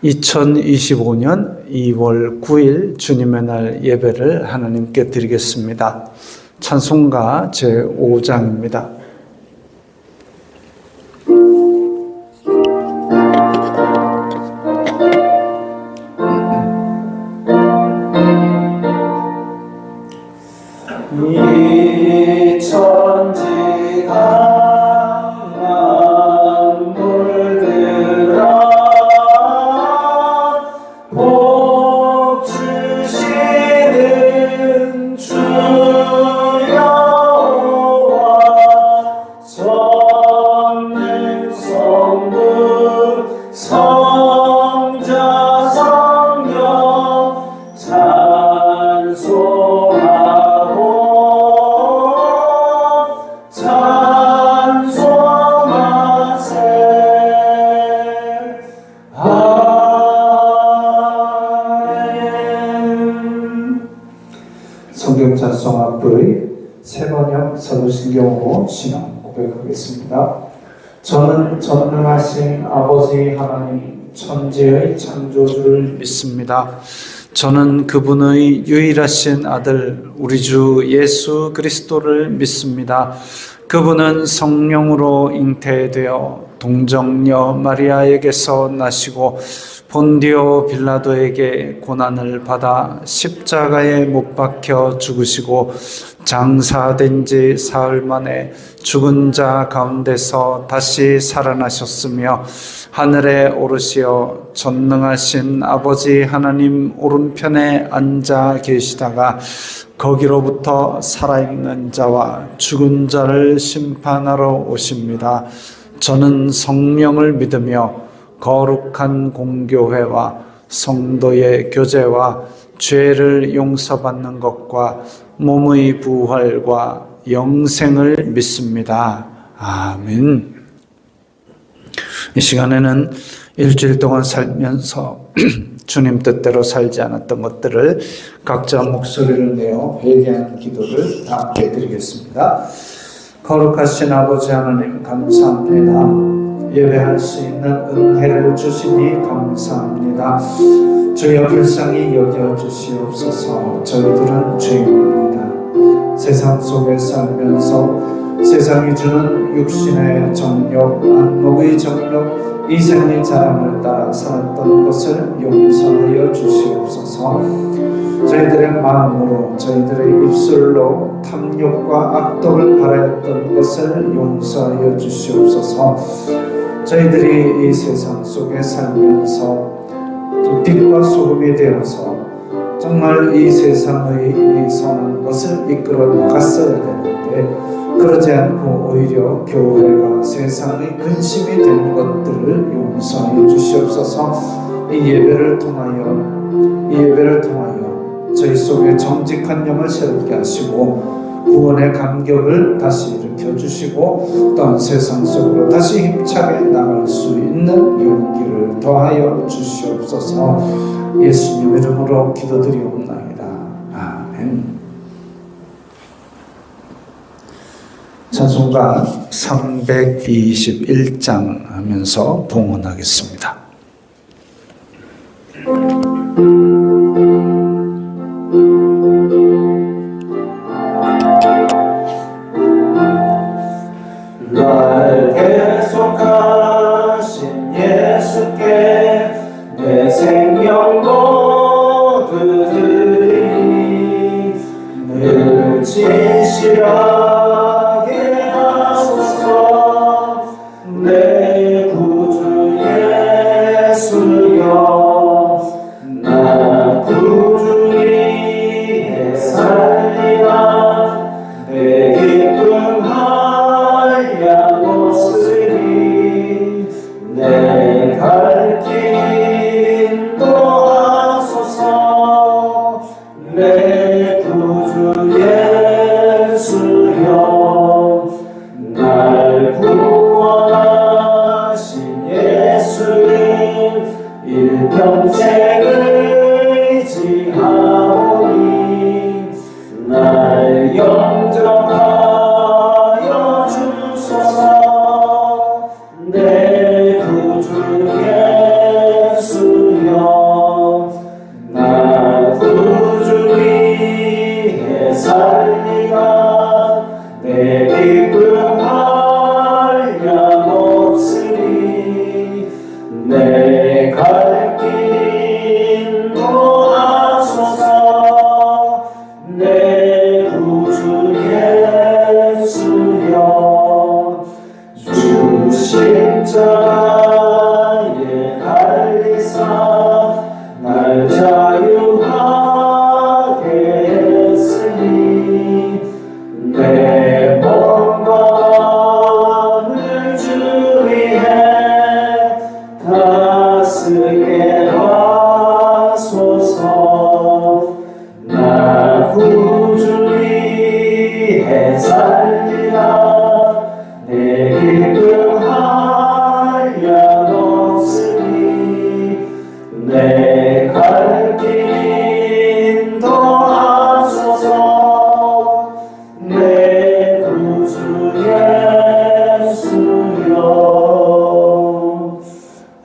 2025년 2월 9일 주님의 날 예배를 하나님께 드리겠습니다. 찬송가 제5장입니다. 이 천지가 성경 찬송 앞의 세번역 서두신경으로 신앙 고백하겠습니다. 저는 전능하신 아버지 하나님 천지의 창조주를 믿습니다. 저는 그분의 유일하신 아들 우리 주 예수 그리스도를 믿습니다. 그분은 성령으로 잉태되어 동정녀 마리아에게서 나시고 본디오 빌라도에게 고난을 받아 십자가에 못 박혀 죽으시고 장사된 지 사흘 만에 죽은 자 가운데서 다시 살아나셨으며 하늘에 오르시어 전능하신 아버지 하나님 오른편에 앉아 계시다가 거기로부터 살아있는 자와 죽은 자를 심판하러 오십니다. 저는 성령을 믿으며 거룩한 공교회와 성도의 교제와 죄를 용서받는 것과 몸의 부활과 영생을 믿습니다. 아멘. 이 시간에는 일주일 동안 살면서 주님 뜻대로 살지 않았던 것들을 각자 목소리를 내어 회개하는 기도를 함께 드리겠습니다. 거룩하신 아버지 하나님 감사합니다. 예배할 수 있는 은혜를 주시니 감사합니다. 주여 불쌍히 여겨주시옵소서. 저희들은 죄인입니다. 세상 속에 살면서 세상이 주는 육신의 정욕, 안목의 정욕, 이생의 자랑을 따라 살았던 것을 용서하여 주시옵소서. 저희들의 마음으로 저희들의 입술로 탐욕과 악독을 바라였던 것을 용서하여 주시옵소서. 저희들이 이 세상 속에 살면서 빛과 소금이 되어서 정말 이 세상의 이 선한 것을 이끌어 나갔어야 되는데 그러지 않고 오히려 교회가 세상의 근심이 된 것들을 용서하여 주시옵소서. 이 예배를 통하여 저희 속에 정직한 영을 새롭게 하시고 구원의 감격을 다시 일으켜 주시고 또한 세상 속으로 다시 힘차게 나갈 수 있는 용기를 더하여 주시옵소서. 예수님 이름으로 기도드리옵나이다. 아멘. 찬송가 321장 하면서 봉헌하겠습니다. 날 계속하신 예수께 내 생명 모두 드리니 늘 진실하게 하소서. 내 구주 예수여 나 구주 위에 살리라. 내 기쁨 한량 없으리. 내 갈 길 인도하소서. 내 구주 예수여 날 구원하신 예수를 일평생 의지하오니 날 영접하여 주소서. 내 구주 예수여 살리라 내 기쁨 한량없으니 내 갈 길 인도하소서 내 구주 예수여 주 십자가에 달리사 날 자유하게 했으니 내 몸과 늘 주 위에 다스게 하소서 나 구주 위에 살리라 내 기쁨 한량없으니 내 갈 길 인도하소서 내 구주 예수여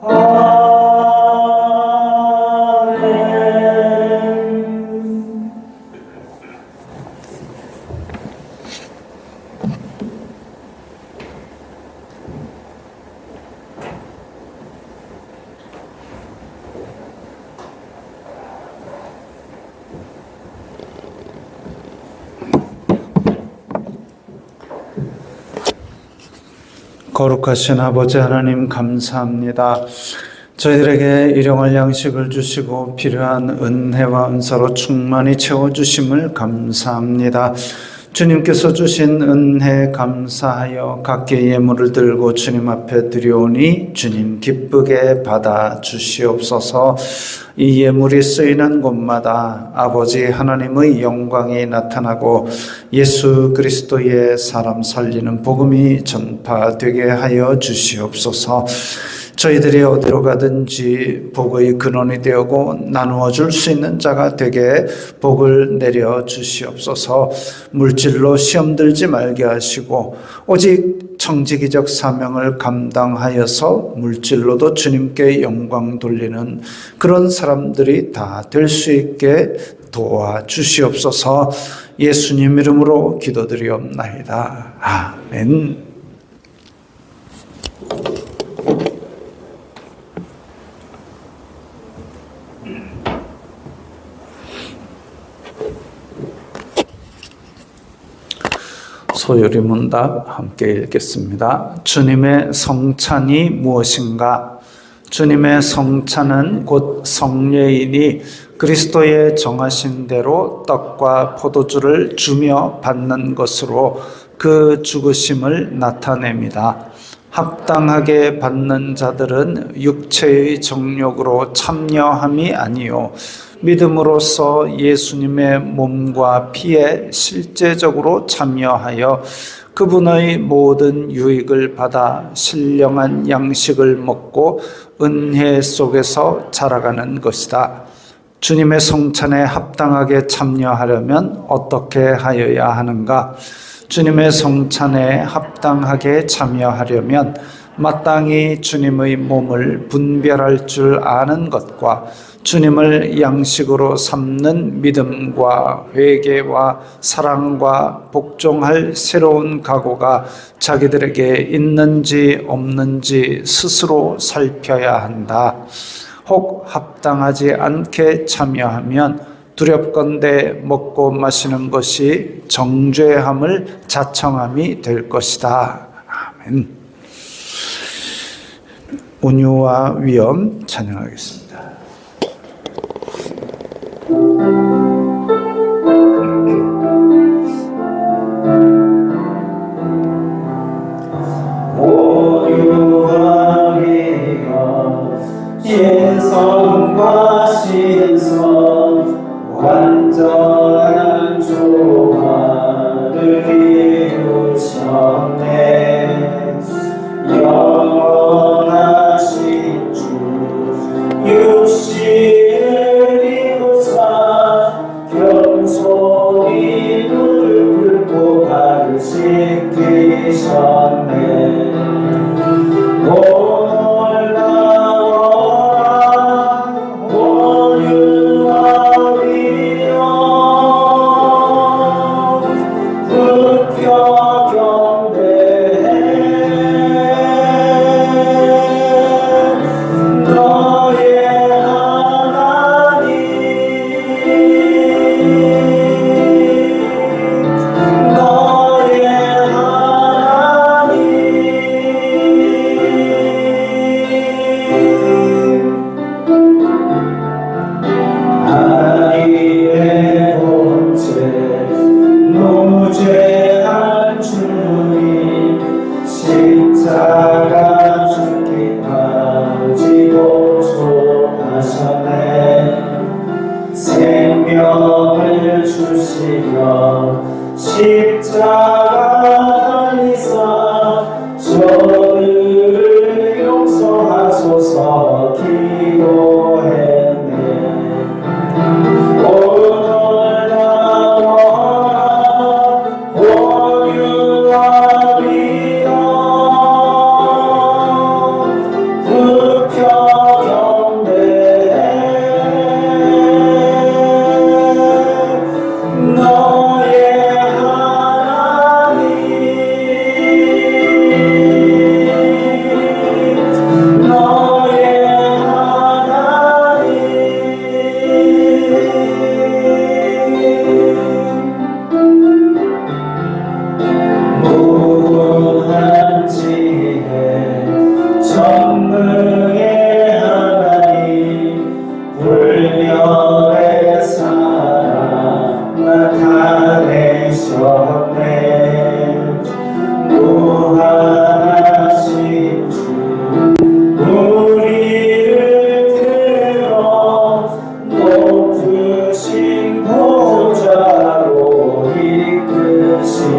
아멘. 거룩하신 아버지 하나님 감사합니다. 저희들에게 일용할 양식을 주시고 필요한 은혜와 은사로 충만히 채워주심을 감사합니다. 주님께서 주신 은혜 감사하여 각기 예물을 들고 주님 앞에 드려오니 주님 기쁘게 받아 주시옵소서. 이 예물이 쓰이는 곳마다 아버지 하나님의 영광이 나타나고 예수 그리스도의 사람 살리는 복음이 전파되게 하여 주시옵소서. 저희들이 어디로 가든지 복의 근원이 되고 나누어 줄 수 있는 자가 되게 복을 내려 주시옵소서. 물질로 시험 들지 말게 하시고 오직 청지기적 사명을 감당하여서 물질로도 주님께 영광 돌리는 그런 사람들이 다 될 수 있게 도와주시옵소서. 예수님 이름으로 기도드리옵나이다. 아멘. 소요리 문답 함께 읽겠습니다. 주님의 성찬이 무엇인가? 주님의 성찬은 곧 성례이니 그리스도의 정하신 대로 떡과 포도주를 주며 받는 것으로 그 죽으심을 나타냅니다. 합당하게 받는 자들은 육체의 정욕으로 참여함이 아니요 믿음으로써 예수님의 몸과 피에 실제적으로 참여하여 그분의 모든 유익을 받아 신령한 양식을 먹고 은혜 속에서 자라가는 것이다. 주님의 성찬에 합당하게 참여하려면 어떻게 하여야 하는가? 주님의 성찬에 합당하게 참여하려면 마땅히 주님의 몸을 분별할 줄 아는 것과 주님을 양식으로 삼는 믿음과 회개와 사랑과 복종할 새로운 각오가 자기들에게 있는지 없는지 스스로 살펴야 한다. 혹 합당하지 않게 참여하면 두렵건대 먹고 마시는 것이 정죄함을 자청함이 될 것이다. 아멘. 온유와 위엄 찬양하겠습니다. 온유와 위엄 신성과 신성 완전한 조화를 이루셨네. 영원하신 주 육신을 이루사 겸손히 눈을 붉고 발을 씻기셨네. 온유와 위엄 구제한 주님 십자가 죽기까지 고초하셨네. 생명을 주시며 십자가 달리사 저를 용서하소서 기도했네. 오늘 나와 온유와 미련 불평경배 너의 하나님 무한 지혜 전능의 하나님 불멸의 사랑 나타내셨네. 무한하신 주 우리를 들어 높으신 보좌로 이끄시네.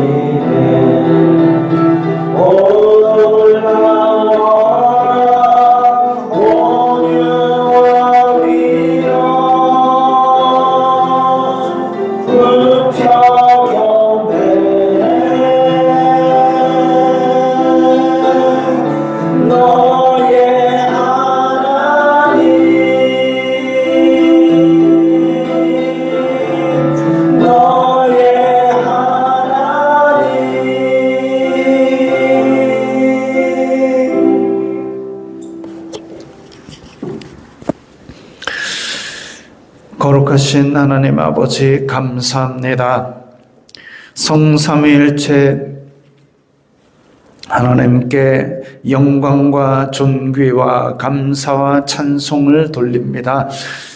오늘 나와 온유와 미련 불평경배 너의 하나님 너의 하나님 거룩하신 하나님 아버지 감사합니다. 성삼위일체 하나님께 영광과 존귀와 감사와 찬송을 돌립니다.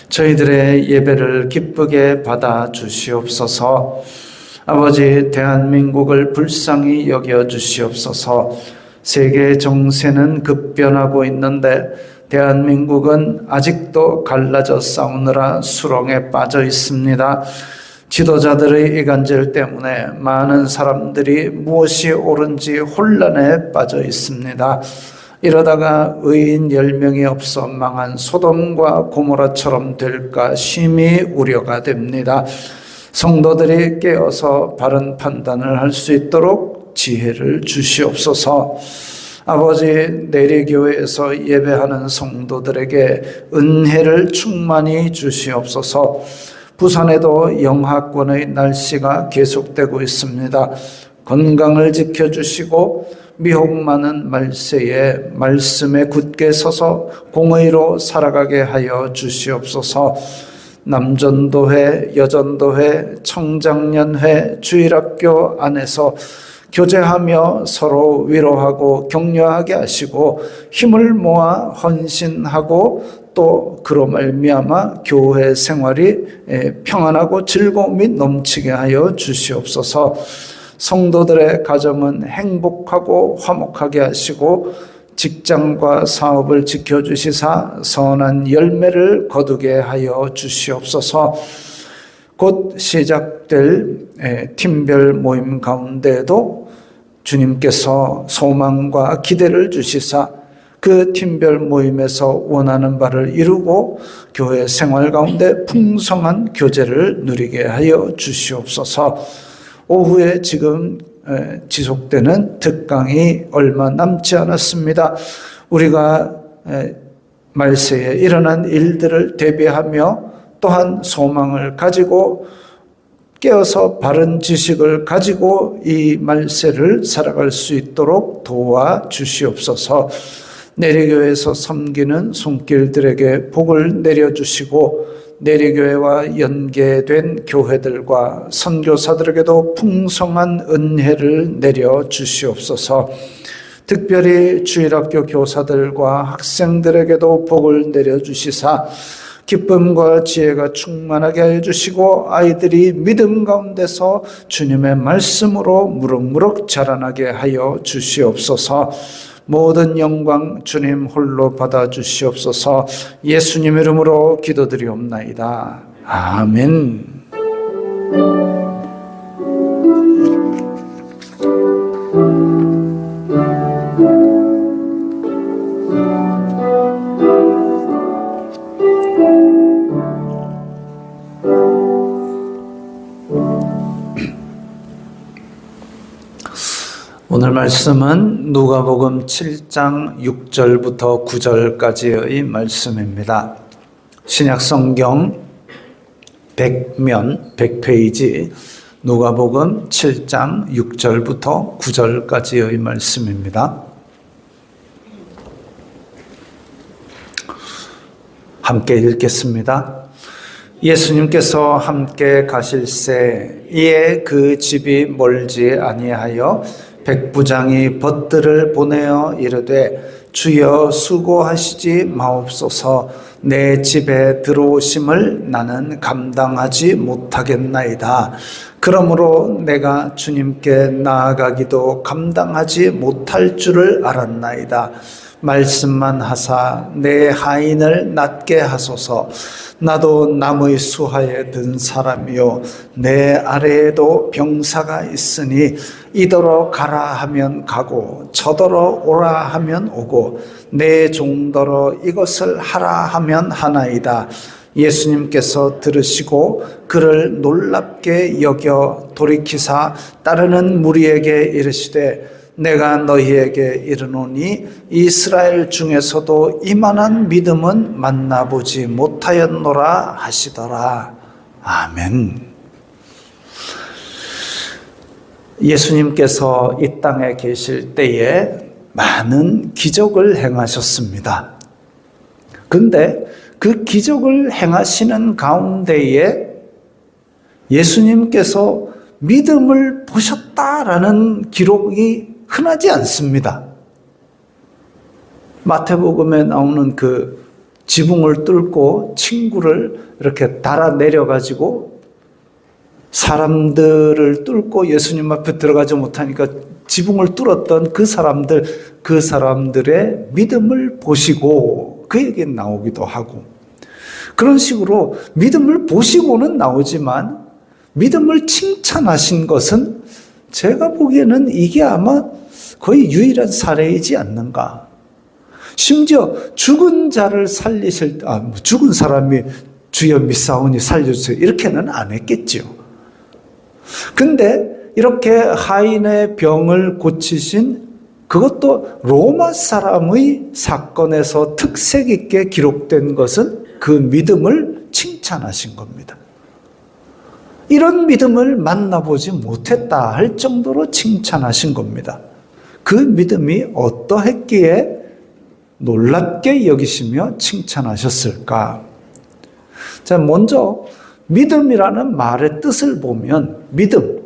저희들의 예배를 기쁘게 받아 주시옵소서. 아버지, 대한민국을 불쌍히 여겨 주시옵소서. 세계 정세는 급변하고 있는데 대한민국은 아직도 갈라져 싸우느라 수렁에 빠져 있습니다. 지도자들의 이간질 때문에 많은 사람들이 무엇이 옳은지 혼란에 빠져 있습니다. 이러다가 의인 10명이 없어 망한 소돔과 고모라처럼 될까 심히 우려가 됩니다. 성도들이 깨어서 바른 판단을 할 수 있도록 지혜를 주시옵소서. 아버지, 내리교회에서 예배하는 성도들에게 은혜를 충만히 주시옵소서. 부산에도 영하권의 날씨가 계속되고 있습니다. 건강을 지켜주시고 미혹 많은 말세에 말씀에 굳게 서서 공의로 살아가게 하여 주시옵소서. 남전도회, 여전도회, 청장년회, 주일학교 안에서 교제하며 서로 위로하고 격려하게 하시고 힘을 모아 헌신하고 또 그로 말미암아 교회 생활이 평안하고 즐거움이 넘치게 하여 주시옵소서. 성도들의 가정은 행복하고 화목하게 하시고 직장과 사업을 지켜주시사 선한 열매를 거두게 하여 주시옵소서. 곧 시작될 팀별 모임 가운데에도 주님께서 소망과 기대를 주시사 그 팀별 모임에서 원하는 바를 이루고 교회 생활 가운데 풍성한 교제를 누리게 하여 주시옵소서. 오후에 지금 지속되는 특강이 얼마 남지 않았습니다. 우리가 말세에 일어난 일들을 대비하며 또한 소망을 가지고 깨어서 바른 지식을 가지고 이 말세를 살아갈 수 있도록 도와주시옵소서. 내리교회에서 섬기는 손길들에게 복을 내려주시고 내리교회와 연계된 교회들과 선교사들에게도 풍성한 은혜를 내려주시옵소서. 특별히 주일학교 교사들과 학생들에게도 복을 내려주시사 기쁨과 지혜가 충만하게 하여 주시고 아이들이 믿음 가운데서 주님의 말씀으로 무럭무럭 자라나게 하여 주시옵소서. 모든 영광 주님 홀로 받아 주시옵소서. 예수님 이름으로 기도드리옵나이다. 아멘. 오늘 말씀은 누가복음 7장 6절부터 9절까지의 말씀입니다. 신약성경 100면 100페이지 누가복음 7장 6절부터 9절까지의 말씀입니다. 함께 읽겠습니다. 예수님께서 함께 가실새 이에 그 집이 멀지 아니하여 백부장이 벗들을 보내어 이르되 주여 수고하시지 마옵소서. 내 집에 들어오심을 나는 감당하지 못하겠나이다. 그러므로 내가 주님께 나아가기도 감당하지 못할 줄을 알았나이다. 말씀만 하사 내 하인을 낫게 하소서. 나도 남의 수하에 든 사람이요 내 아래에도 병사가 있으니 이더러 가라 하면 가고 저더러 오라 하면 오고 내 종더러 이것을 하라 하면 하나이다. 예수님께서 들으시고 그를 놀랍게 여겨 돌이키사 따르는 무리에게 이르시되 내가 너희에게 이르노니 이스라엘 중에서도 이만한 믿음은 만나보지 못하였노라 하시더라. 아멘. 예수님께서 이 땅에 계실 때에 많은 기적을 행하셨습니다. 근데 그 기적을 행하시는 가운데에 예수님께서 믿음을 보셨다라는 기록이 흔하지 않습니다. 마태복음에 나오는 그 지붕을 뚫고 친구를 이렇게 달아 내려가지고 사람들을 뚫고 예수님 앞에 들어가지 못하니까 지붕을 뚫었던 그 사람들의 믿음을 보시고 그 얘기 나오기도 하고 그런 식으로 믿음을 보시고는 나오지만 믿음을 칭찬하신 것은 제가 보기에는 이게 아마 거의 유일한 사례이지 않는가. 심지어 죽은 자를 살리실 때, 죽은 사람이 주여 믿사오니 살려주세요. 이렇게는 안 했겠죠. 근데 이렇게 하인의 병을 고치신 그것도 로마 사람의 사건에서 특색 있게 기록된 것은 그 믿음을 칭찬하신 겁니다. 이런 믿음을 만나보지 못했다 할 정도로 칭찬하신 겁니다. 그 믿음이 어떠했기에 놀랍게 여기시며 칭찬하셨을까? 자, 먼저 믿음이라는 말의 뜻을 보면 믿음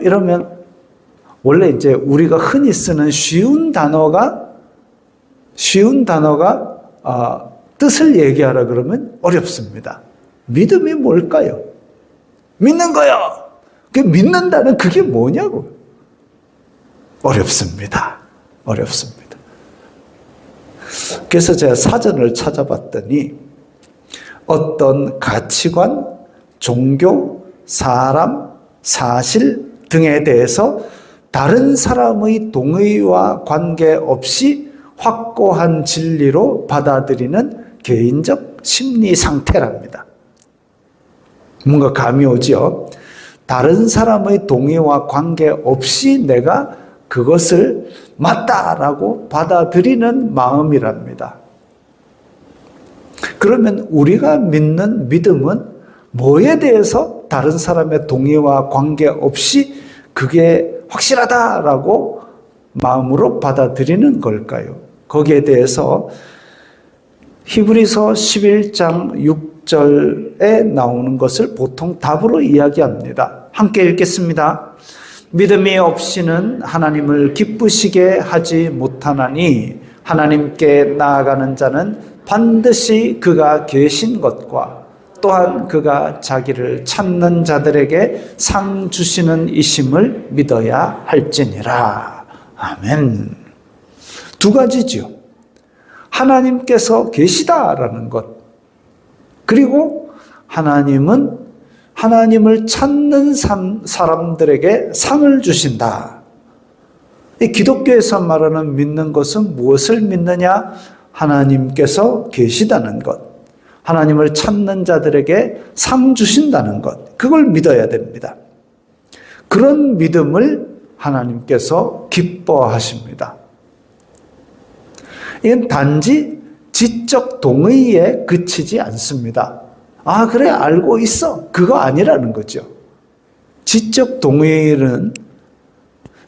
이러면 원래 이제 우리가 흔히 쓰는 쉬운 단어가 뜻을 얘기하라 그러면 어렵습니다. 믿음이 뭘까요? 믿는 거요. 그 믿는다는 그게 뭐냐고. 어렵습니다. 그래서 제가 사전을 찾아봤더니 어떤 가치관, 종교, 사람, 사실 등에 대해서 다른 사람의 동의와 관계없이 확고한 진리로 받아들이는 개인적 심리 상태랍니다. 뭔가 감이 오죠? 다른 사람의 동의와 관계없이 내가 그것을 맞다라고 받아들이는 마음이랍니다. 그러면 우리가 믿는 믿음은 뭐에 대해서 다른 사람의 동의와 관계없이 그게 확실하다라고 마음으로 받아들이는 걸까요? 거기에 대해서 히브리서 11장 6절에 나오는 것을 보통 답으로 이야기합니다. 함께 읽겠습니다. 믿음이 없이는 하나님을 기쁘시게 하지 못하나니 하나님께 나아가는 자는 반드시 그가 계신 것과 또한 그가 자기를 찾는 자들에게 상 주시는 이심을 믿어야 할지니라. 아멘. 두 가지죠. 하나님께서 계시다라는 것, 그리고 하나님은 하나님을 찾는 사람들에게 상을 주신다. 이 기독교에서 말하는 믿는 것은 무엇을 믿느냐? 하나님께서 계시다는 것, 하나님을 찾는 자들에게 상 주신다는 것, 그걸 믿어야 됩니다. 그런 믿음을 하나님께서 기뻐하십니다. 이건 단지 지적 동의에 그치지 않습니다. 아, 그래, 알고 있어. 그거 아니라는 거죠. 지적 동의는,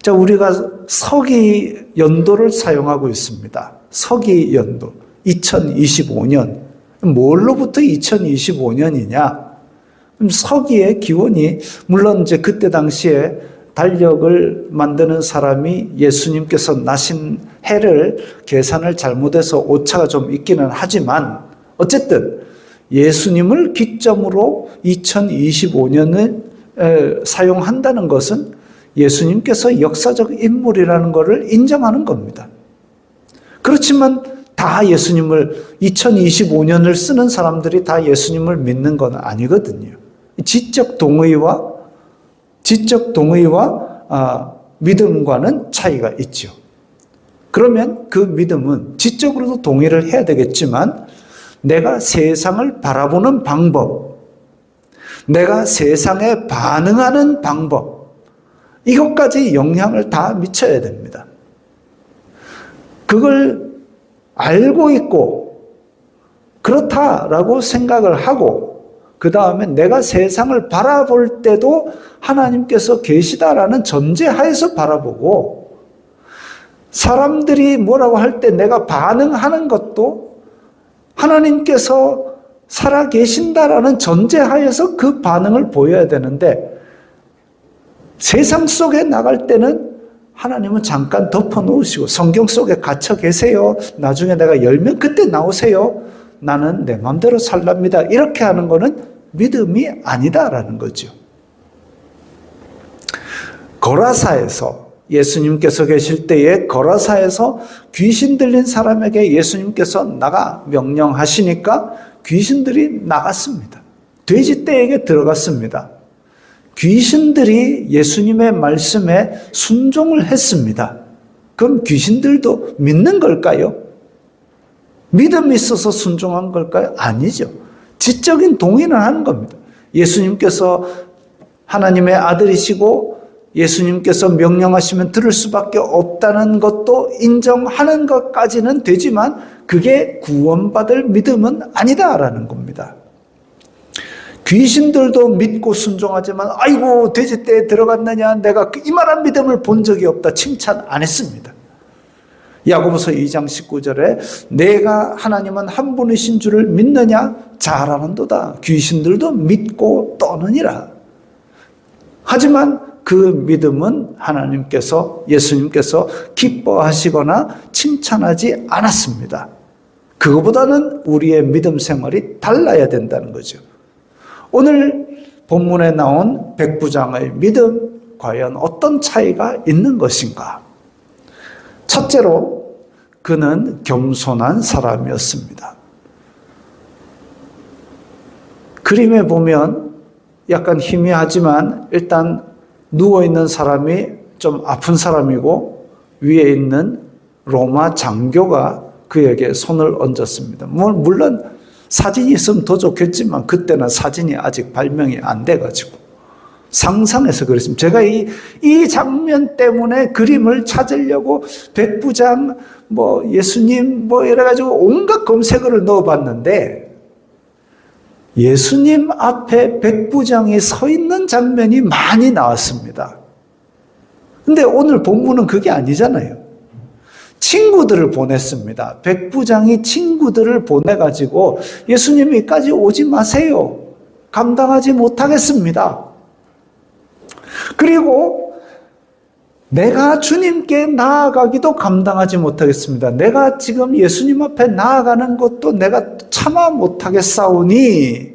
자, 우리가 서기 연도를 사용하고 있습니다. 서기 연도 2025년. 뭘로부터 2025년이냐? 서기의 기원이, 물론 이제 그때 당시에 달력을 만드는 사람이 예수님께서 나신 해를 계산을 잘못해서 오차가 좀 있기는 하지만, 어쨌든 예수님을 기점으로 2025년을 사용한다는 것은 예수님께서 역사적 인물이라는 것을 인정하는 겁니다. 그렇지만 다 예수님을, 2025년을 쓰는 사람들이 다 예수님을 믿는 건 아니거든요. 지적 동의와 믿음과는 차이가 있죠. 그러면 그 믿음은 지적으로도 동의를 해야 되겠지만, 내가 세상을 바라보는 방법, 내가 세상에 반응하는 방법, 이것까지 영향을 다 미쳐야 됩니다. 그걸 알고 있고 그렇다라고 생각을 하고, 그 다음에 내가 세상을 바라볼 때도 하나님께서 계시다라는 전제하에서 바라보고, 사람들이 뭐라고 할 때 내가 반응하는 것도 하나님께서 살아계신다라는 전제하에서 그 반응을 보여야 되는데, 세상 속에 나갈 때는 하나님은 잠깐 덮어놓으시고 성경 속에 갇혀 계세요. 나중에 내가 열면 그때 나오세요. 나는 내 마음대로 살랍니다. 이렇게 하는 거는 믿음이 아니다라는 거죠. 거라사에서, 예수님께서 계실 때에 거라사에서 귀신 들린 사람에게 예수님께서 나가 명령하시니까 귀신들이 나갔습니다. 돼지떼에게 들어갔습니다. 귀신들이 예수님의 말씀에 순종을 했습니다. 그럼 귀신들도 믿는 걸까요? 믿음이 있어서 순종한 걸까요? 아니죠. 지적인 동의는 하는 겁니다. 예수님께서 하나님의 아들이시고 예수님께서 명령하시면 들을 수밖에 없다는 것도 인정하는 것까지는 되지만, 그게 구원받을 믿음은 아니다라는 겁니다. 귀신들도 믿고 순종하지만, 아이고 돼지떼에 들어갔느냐, 내가 이만한 믿음을 본 적이 없다, 칭찬 안 했습니다. 야고보서 2장 19절에 내가 하나님은 한 분이신 줄을 믿느냐, 잘하는도다. 귀신들도 믿고 떠느니라. 하지만 그 믿음은 하나님께서, 예수님께서 기뻐하시거나 칭찬하지 않았습니다. 그거보다는 우리의 믿음 생활이 달라야 된다는 거죠. 오늘 본문에 나온 백부장의 믿음, 과연 어떤 차이가 있는 것인가? 첫째로, 그는 겸손한 사람이었습니다. 그림에 보면 약간 희미하지만 일단 누워있는 사람이 좀 아픈 사람이고, 위에 있는 로마 장교가 그에게 손을 얹었습니다. 물론 사진이 있으면 더 좋겠지만 그때는 사진이 아직 발명이 안 돼가지고 상상해서 그랬습니다. 제가 이 장면 때문에 그림을 찾으려고 백부장, 예수님, 이래가지고 온갖 검색어를 넣어봤는데, 예수님 앞에 백부장이 서 있는 장면이 많이 나왔습니다. 근데 오늘 본문은 그게 아니잖아요. 친구들을 보냈습니다. 백부장이 친구들을 보내가지고 예수님이까지 오지 마세요. 감당하지 못하겠습니다. 그리고 내가 주님께 나아가기도 감당하지 못하겠습니다. 내가 지금 예수님 앞에 나아가는 것도 내가 참아 못하겠사오니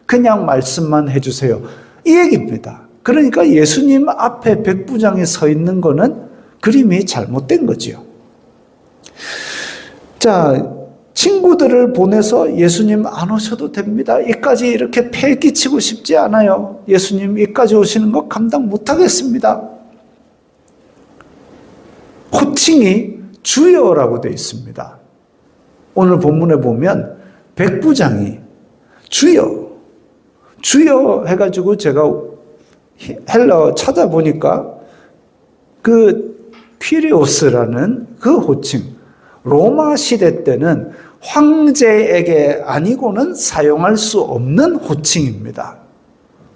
그냥 말씀만 해주세요. 이 얘기입니다. 그러니까 예수님 앞에 백부장이 서 있는 거는 그림이 잘못된 거지요. 자, 친구들을 보내서 예수님 안 오셔도 됩니다. 이까지 이렇게 폐 끼치고 싶지 않아요. 예수님 이까지 오시는 거 감당 못하겠습니다. 호칭이 주여라고 되어 있습니다. 오늘 본문에 보면 백부장이 주여 해가지고 제가 헬러 찾아보니까 그 퀴리오스라는 그 호칭, 로마 시대 때는 황제에게 아니고는 사용할 수 없는 호칭입니다.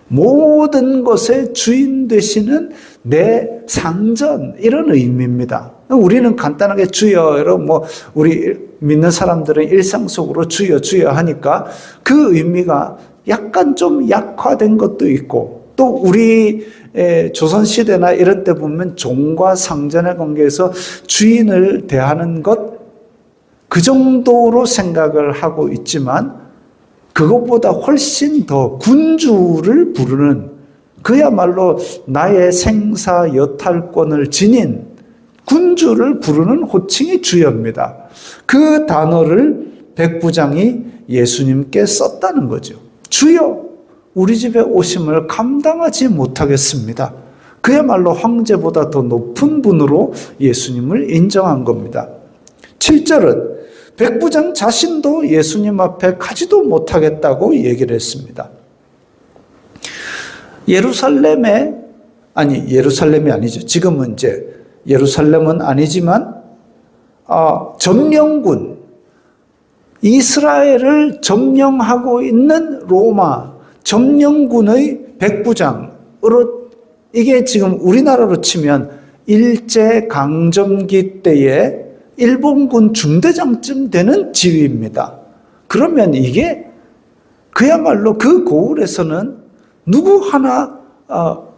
모든 것의 주인 되시는 내 상전, 이런 의미입니다. 우리는 간단하게 주여, 우리 믿는 사람들은 일상 속으로 주여 하니까 그 의미가 약간 좀 약화된 것도 있고, 또 우리 조선시대나 이런 때 보면 종과 상전의 관계에서 주인을 대하는 것, 그 정도로 생각을 하고 있지만 그것보다 훨씬 더 군주를 부르는, 그야말로 나의 생사 여탈권을 지닌 군주를 부르는 호칭이 주여입니다. 그 단어를 백부장이 예수님께 썼다는 거죠. 주여, 우리 집에 오심을 감당하지 못하겠습니다. 그야말로 황제보다 더 높은 분으로 예수님을 인정한 겁니다. 7절은 백부장 자신도 예수님 앞에 가지도 못하겠다고 얘기를 했습니다. 예루살렘이 아니죠. 지금은 이제 예루살렘은 아니지만 점령군, 이스라엘을 점령하고 있는 로마 점령군의 백부장으로, 이게 지금 우리나라로 치면 일제강점기 때에 일본군 중대장쯤 되는 지위입니다. 그러면 이게 그야말로 그 고을에서는 누구 하나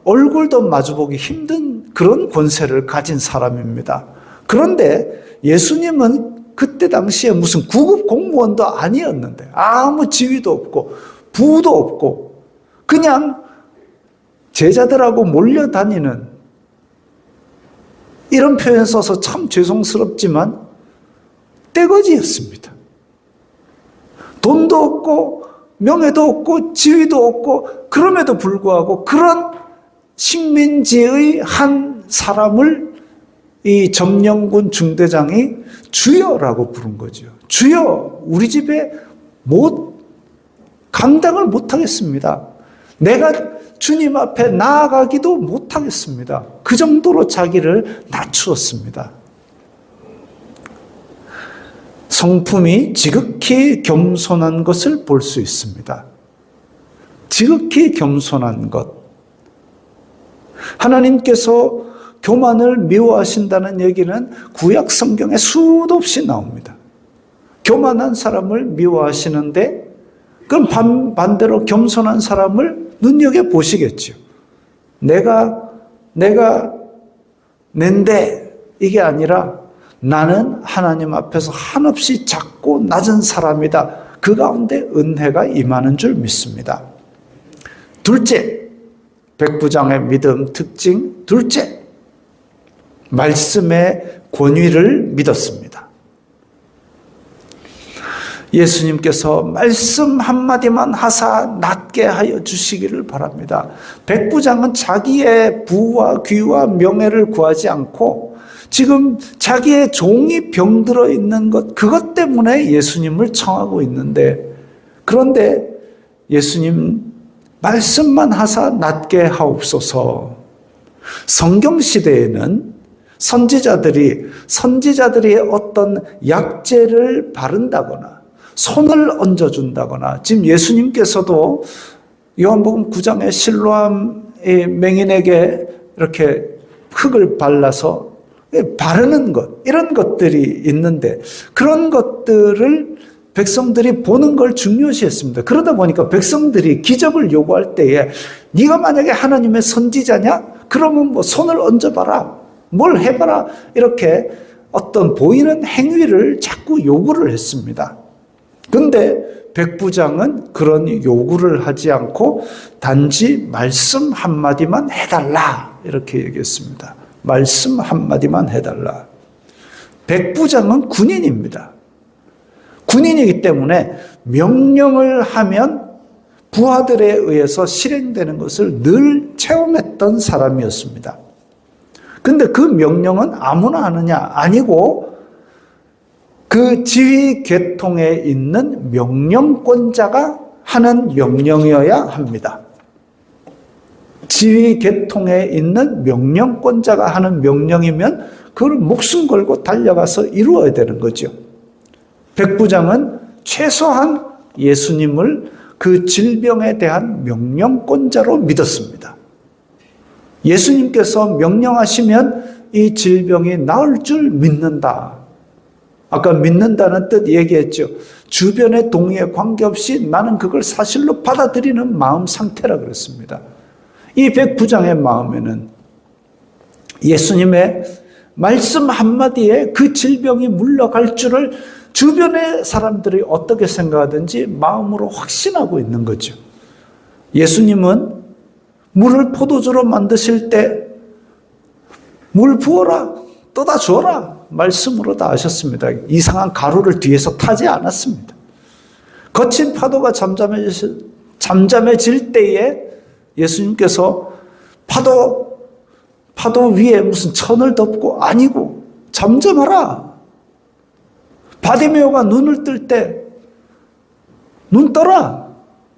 얼굴도 마주보기 힘든 그런 권세를 가진 사람입니다. 그런데 예수님은 그때 당시에 무슨 구급 공무원도 아니었는데, 아무 지위도 없고 부도 없고 그냥 제자들하고 몰려다니는, 이런 표현 써서 참 죄송스럽지만 떼거지였습니다. 돈도 없고 명예도 없고 지위도 없고, 그럼에도 불구하고 그런 식민지의 한 사람을 이 점령군 중대장이 주여라고 부른 거죠. 주여, 우리 집에 감당을 못하겠습니다. 내가 주님 앞에 나아가기도 못하겠습니다. 그 정도로 자기를 낮추었습니다. 성품이 지극히 겸손한 것을 볼 수 있습니다. 지극히 겸손한 것. 하나님께서 교만을 미워하신다는 얘기는 구약 성경에 수도 없이 나옵니다. 교만한 사람을 미워하시는데, 그럼 반대로 겸손한 사람을 눈여겨보시겠죠. 내가 낸데, 이게 아니라 나는 하나님 앞에서 한없이 작고 낮은 사람이다. 그 가운데 은혜가 임하는 줄 믿습니다. 둘째, 백부장의 믿음 특징 둘째, 말씀의 권위를 믿었습니다. 예수님께서 말씀 한마디만 하사 낫게 하여 주시기를 바랍니다. 백부장은 자기의 부와 귀와 명예를 구하지 않고 지금 자기의 종이 병들어 있는 것, 그것 때문에 예수님을 청하고 있는데, 그런데 예수님 말씀만 하사 낫게 하옵소서. 성경시대에는 선지자들이 어떤 약재를 바른다거나 손을 얹어준다거나, 지금 예수님께서도 요한복음 9장에 실로암의 맹인에게 이렇게 흙을 발라서 바르는 것, 이런 것들이 있는데, 그런 것들을 백성들이 보는 걸 중요시했습니다. 그러다 보니까 백성들이 기적을 요구할 때에 네가 만약에 하나님의 선지자냐? 그러면 손을 얹어봐라. 뭘 해봐라. 이렇게 어떤 보이는 행위를 자꾸 요구를 했습니다. 근데 백부장은 그런 요구를 하지 않고 단지 말씀 한마디만 해달라. 이렇게 얘기했습니다. 말씀 한마디만 해달라. 백부장은 군인입니다. 군인이기 때문에 명령을 하면 부하들에 의해서 실행되는 것을 늘 체험했던 사람이었습니다. 근데 그 명령은 아무나 하느냐? 아니고 그 지휘 계통에 있는 명령권자가 하는 명령이어야 합니다. 지휘 계통에 있는 명령권자가 하는 명령이면 그걸 목숨 걸고 달려가서 이루어야 되는 거죠. 백부장은 최소한 예수님을 그 질병에 대한 명령권자로 믿었습니다. 예수님께서 명령하시면 이 질병이 나을 줄 믿는다. 아까 믿는다는 뜻 얘기했죠. 주변의 동의에 관계없이 나는 그걸 사실로 받아들이는 마음 상태라 그랬습니다. 이 백부장의 마음에는 예수님의 말씀 한마디에 그 질병이 물러갈 줄을 주변의 사람들이 어떻게 생각하든지 마음으로 확신하고 있는 거죠. 예수님은 물을 포도주로 만드실 때 물 부어라, 떠다 줘라 말씀으로 다 하셨습니다. 이상한 가루를 뒤에서 타지 않았습니다. 거친 파도가 잠잠해질 때에 예수님께서 파도 위에 무슨 천을 덮고 아니고 잠잠하라. 바디메오가 눈을 뜰 때 눈 떠라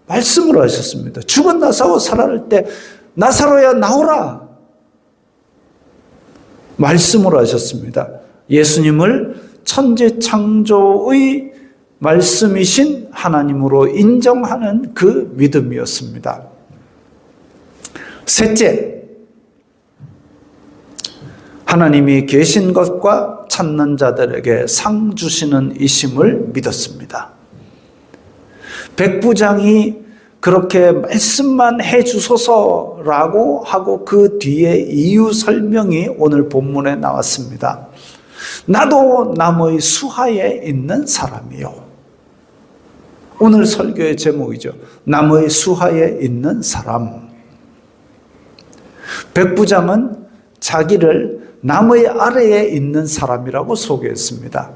말씀으로 하셨습니다. 죽은 나사로 살아날 때 나사로야 나오라 말씀으로 하셨습니다. 예수님을 천지 창조의 말씀이신 하나님으로 인정하는 그 믿음이었습니다. 셋째, 하나님이 계신 것과 찾는 자들에게 상 주시는 이심을 믿었습니다. 백부장이 그렇게 말씀만 해주소서라고 하고 그 뒤에 이유 설명이 오늘 본문에 나왔습니다. 나도 남의 수하에 있는 사람이요. 오늘 설교의 제목이죠. 남의 수하에 있는 사람. 백부장은 자기를 남의 아래에 있는 사람이라고 소개했습니다.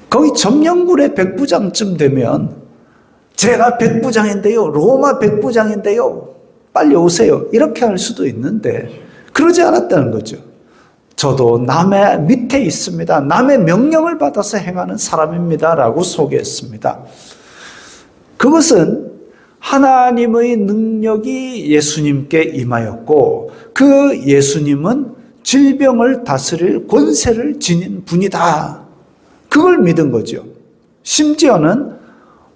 거의 점령군의 백부장쯤 되면 제가 백부장인데요, 로마 백부장인데요, 빨리 오세요 이렇게 할 수도 있는데 그러지 않았다는 거죠. 저도 남의 밑에 있습니다. 남의 명령을 받아서 행하는 사람입니다 라고 소개했습니다. 그것은 하나님의 능력이 예수님께 임하였고 그 예수님은 질병을 다스릴 권세를 지닌 분이다. 그걸 믿은 거죠. 심지어는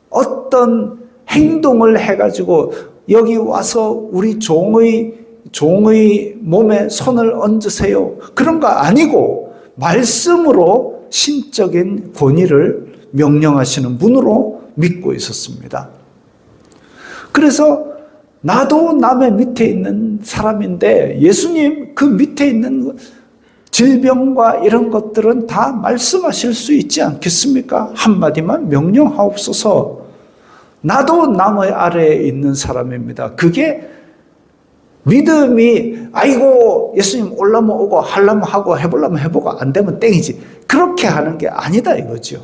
어떤 행동을 해가지고 여기 와서 우리 종의 몸에 손을 얹으세요. 그런 거 아니고 말씀으로 신적인 권위를 명령하시는 분으로 믿고 있었습니다. 그래서 나도 남의 밑에 있는 사람인데 예수님 그 밑에 있는 질병과 이런 것들은 다 말씀하실 수 있지 않겠습니까? 한마디만 명령하옵소서. 나도 남의 아래에 있는 사람입니다. 그게 믿음이 아이고 예수님 올라면 오고 하려면 하고 해보려면 해보고 안 되면 땡이지. 그렇게 하는 게 아니다 이거죠.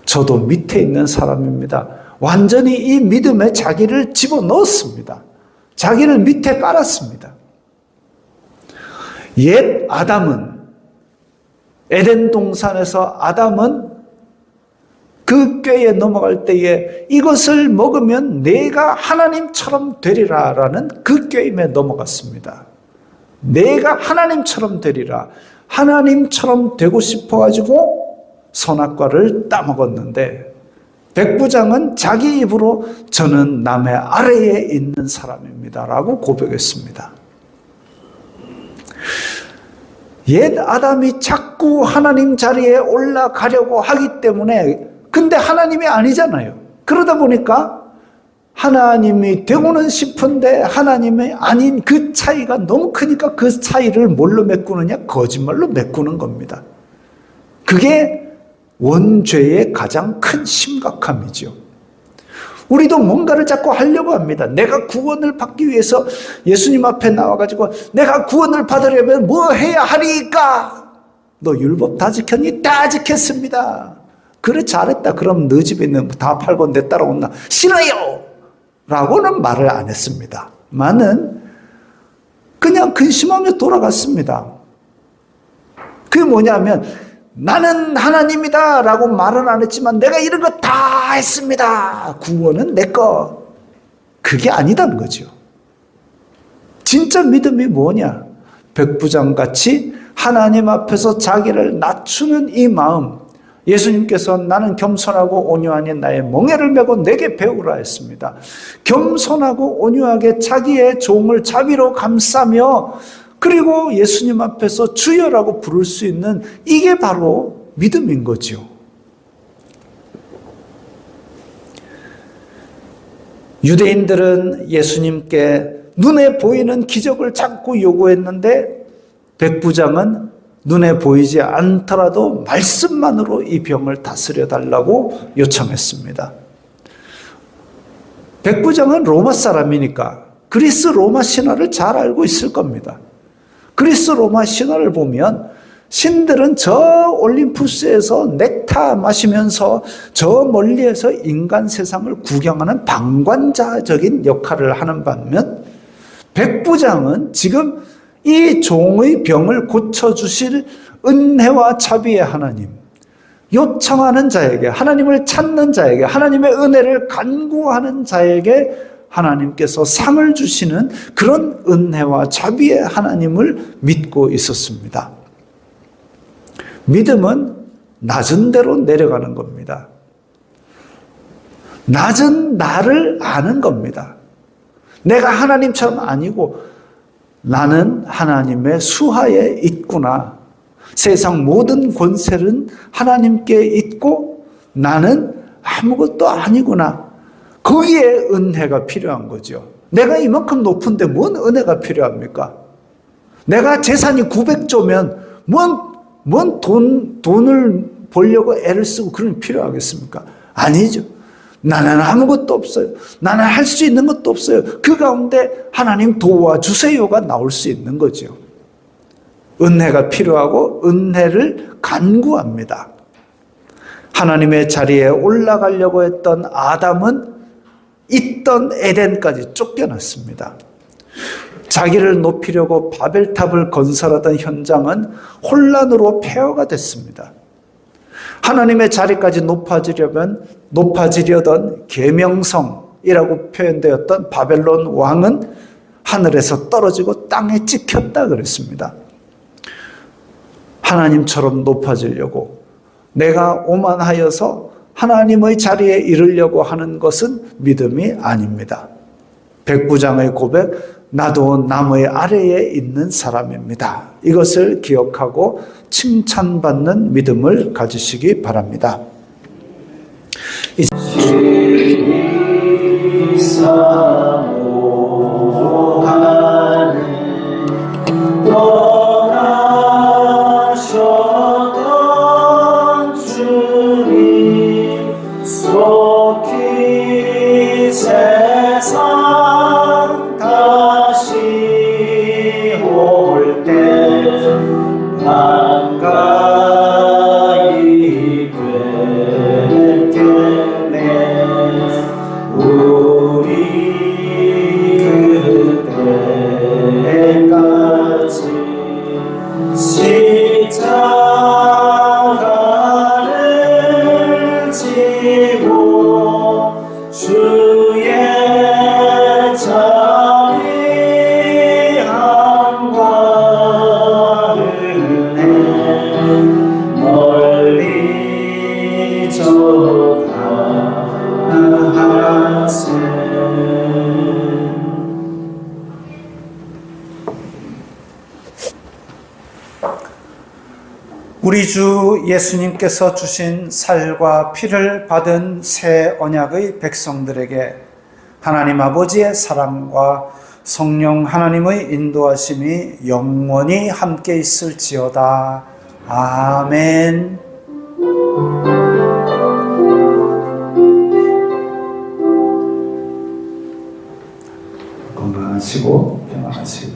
저도 밑에 있는 사람입니다. 완전히 이 믿음에 자기를 집어넣었습니다. 자기를 밑에 깔았습니다. 옛 아담은 에덴 동산에서 아담은 그 꾀에 넘어갈 때에 이것을 먹으면 내가 하나님처럼 되리라라는 그 꾀임에 넘어갔습니다. 내가 하나님처럼 되리라. 하나님처럼 되고 싶어가지고 선악과를 따먹었는데 백부장은 자기 입으로 저는 남의 아래에 있는 사람입니다라고 고백했습니다. 옛 아담이 자꾸 하나님 자리에 올라가려고 하기 때문에 근데 하나님이 아니잖아요. 그러다 보니까 하나님이 되고는 싶은데 하나님이 아닌 그 차이가 너무 크니까 그 차이를 뭘로 메꾸느냐? 거짓말로 메꾸는 겁니다. 그게 원죄의 가장 큰 심각함이죠. 우리도 뭔가를 자꾸 하려고 합니다. 내가 구원을 받기 위해서 예수님 앞에 나와가지고 내가 구원을 받으려면 뭐 해야 하리까? 너 율법 다 지켰니? 다 지켰습니다. 그래 잘했다. 그럼 너 집에 있는 다 팔고 내 따라온다. 싫어요! 라고는 말을 안 했습니다. 많은 그냥 근심하며 돌아갔습니다. 그게 뭐냐면 나는 하나님이다 라고 말은 안 했지만 내가 이런 거 다 했습니다. 구원은 내 거. 그게 아니다는 거죠. 진짜 믿음이 뭐냐? 백부장같이 하나님 앞에서 자기를 낮추는 이 마음. 예수님께서 나는 겸손하고 온유하니 나의 멍에를 메고 내게 배우라 했습니다. 겸손하고 온유하게 자기의 종을 자비로 감싸며 그리고 예수님 앞에서 주여라고 부를 수 있는 이게 바로 믿음인 거죠. 유대인들은 예수님께 눈에 보이는 기적을 자꾸 요구했는데 백부장은 눈에 보이지 않더라도 말씀만으로 이 병을 다스려 달라고 요청했습니다. 백부장은 로마 사람이니까 그리스 로마 신화를 잘 알고 있을 겁니다. 그리스 로마 신화를 보면 신들은 저 올림푸스에서 넥타 마시면서 저 멀리에서 인간 세상을 구경하는 방관자적인 역할을 하는 반면 백부장은 지금 이 종의 병을 고쳐주실 은혜와 자비의 하나님, 요청하는 자에게, 하나님을 찾는 자에게, 하나님의 은혜를 간구하는 자에게 하나님께서 상을 주시는 그런 은혜와 자비의 하나님을 믿고 있었습니다. 믿음은 낮은 대로 내려가는 겁니다. 낮은 나를 아는 겁니다. 내가 하나님처럼 아니고 나는 하나님의 수하에 있구나. 세상 모든 권세는 하나님께 있고 나는 아무것도 아니구나. 거기에 은혜가 필요한 거죠. 내가 이만큼 높은데 뭔 은혜가 필요합니까? 내가 재산이 900조면 뭔 돈을 벌려고 애를 쓰고 그런 게 필요하겠습니까? 아니죠. 나는 아무것도 없어요. 나는 할 수 있는 것도 없어요. 그 가운데 하나님 도와주세요가 나올 수 있는 거죠. 은혜가 필요하고 은혜를 간구합니다. 하나님의 자리에 올라가려고 했던 아담은 있던 에덴까지 쫓겨났습니다. 자기를 높이려고 바벨탑을 건설하던 현장은 혼란으로 폐허가 됐습니다. 하나님의 자리까지 높아지려던 계명성이라고 표현되었던 바벨론 왕은 하늘에서 떨어지고 땅에 찍혔다 그랬습니다. 하나님처럼 높아지려고 내가 오만하여서 하나님의 자리에 이르려고 하는 것은 믿음이 아닙니다. 백부장의 고백, 나도 나무의 아래에 있는 사람입니다. 이것을 기억하고 칭찬받는 믿음을 가지시기 바랍니다. 떠나셨던 주님 속히 세상 다시 올 때 가까이 뵙겠네. 우리 그때까지 십자가를 지고 주의 자비함과 은혜 멀리 전하세. 우리 주 예수님께서 주신 살과 피를 받은 새 언약의 백성들에게 하나님 아버지의 사랑과 성령 하나님의 인도하심이 영원히 함께 있을지어다. 아멘. 건강하시고 평안하시고